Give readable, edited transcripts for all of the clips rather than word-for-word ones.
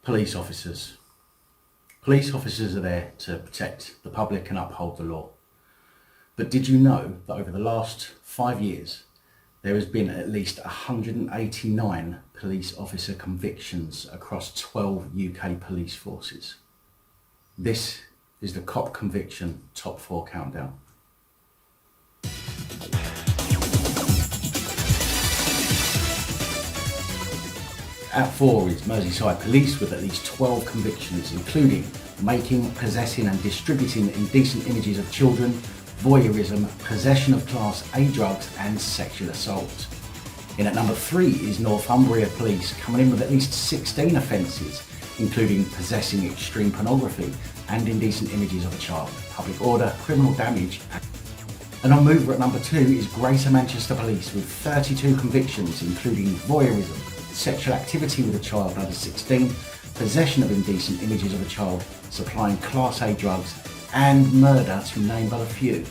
Police officers. Police officers are there to protect the public and uphold the law. But did you know that over the last 5 years, there has been at least 189 police officer convictions across 12 UK police forces? This is the Cop Conviction Top 4 Countdown. At 4 is Merseyside Police with at least 12 convictions, including making, possessing and distributing indecent images of children, voyeurism, possession of Class A drugs and sexual assault. In at number 3 is Northumbria Police, coming in with at least 16 offences, including possessing extreme pornography and indecent images of a child, public order, criminal damage. And on mover at number 2 is Greater Manchester Police with 32 convictions, including voyeurism, sexual activity with a child under 16, possession of indecent images of a child, supplying Class A drugs, and murder, to name but a few.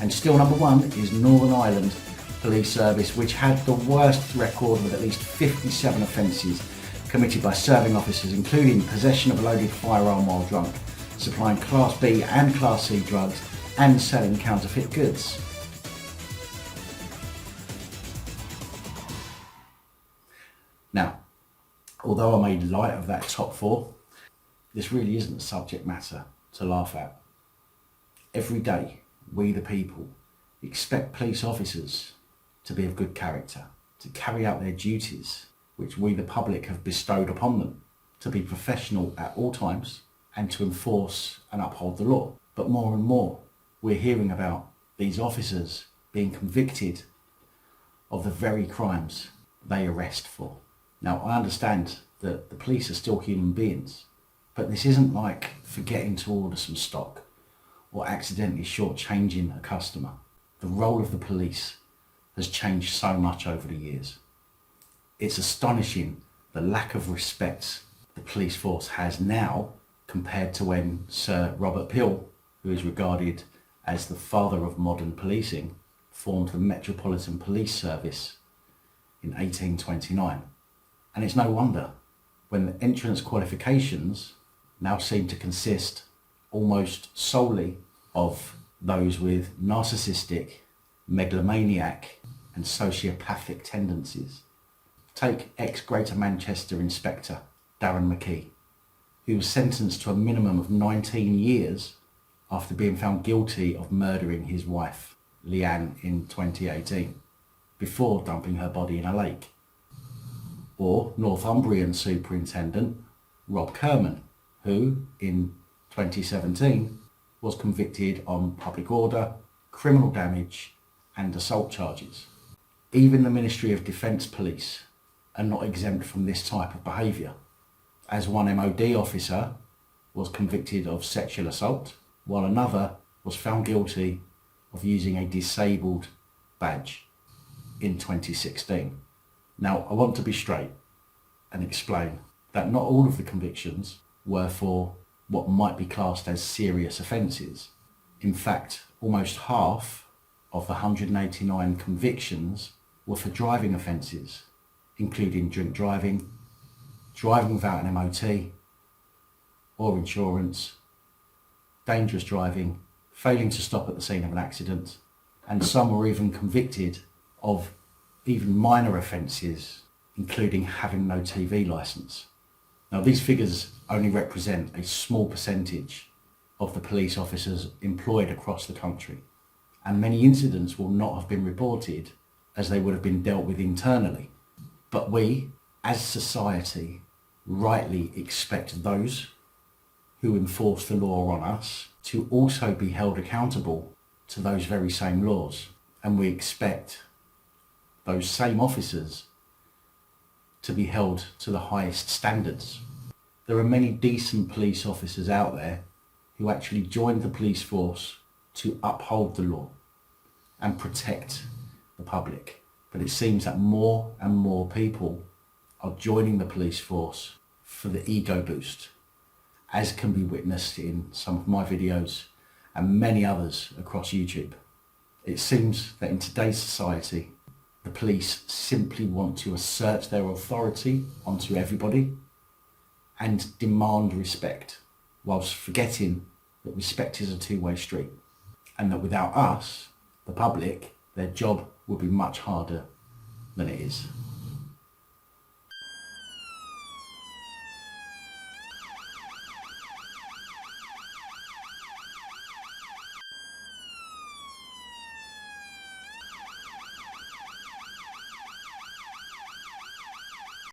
And still number 1 is Northern Ireland Police Service, which had the worst record with at least 57 offences committed by serving officers, including possession of a loaded firearm while drunk, supplying Class B and Class C drugs, and selling counterfeit goods. Now, although I made light of that top 4, this really isn't subject matter to laugh at. Every day, we the people expect police officers to be of good character, to carry out their duties, which we the public have bestowed upon them, to be professional at all times and to enforce and uphold the law. But more and more, we're hearing about these officers being convicted of the very crimes they arrest for. Now, I understand that the police are still human beings, but this isn't like forgetting to order some stock or accidentally shortchanging a customer. The role of the police has changed so much over the years. It's astonishing the lack of respect the police force has now compared to when Sir Robert Peel, who is regarded as the father of modern policing, formed the Metropolitan Police Service in 1829. And it's no wonder when the entrance qualifications now seem to consist almost solely of those with narcissistic, megalomaniac and sociopathic tendencies. Take ex-Greater Manchester Inspector Darren McKee, who was sentenced to a minimum of 19 years after being found guilty of murdering his wife, Leanne, in 2018, before dumping her body in a lake. Or Northumbrian Superintendent Rob Kerman, who in 2017 was convicted on public order, criminal damage and assault charges. Even the Ministry of Defence Police are not exempt from this type of behaviour, as one MOD officer was convicted of sexual assault, while another was found guilty of using a disabled badge in 2016. Now, I want to be straight and explain that not all of the convictions were for what might be classed as serious offences. In fact, almost half of the 189 convictions were for driving offences, including drink driving, driving without an MOT or insurance, dangerous driving, failing to stop at the scene of an accident, and some were even convicted of even minor offences, including having no TV licence. Now, these figures only represent a small percentage of the police officers employed across the country, and many incidents will not have been reported as they would have been dealt with internally. But we, as society, rightly expect those who enforce the law on us to also be held accountable to those very same laws, and we expect those same officers to be held to the highest standards. There are many decent police officers out there who actually joined the police force to uphold the law and protect the public. But it seems that more and more people are joining the police force for the ego boost, as can be witnessed in some of my videos and many others across YouTube. It seems that in today's society, the police simply want to assert their authority onto everybody and demand respect, whilst forgetting that respect is a two-way street, and that without us, the public, their job will be much harder than it is.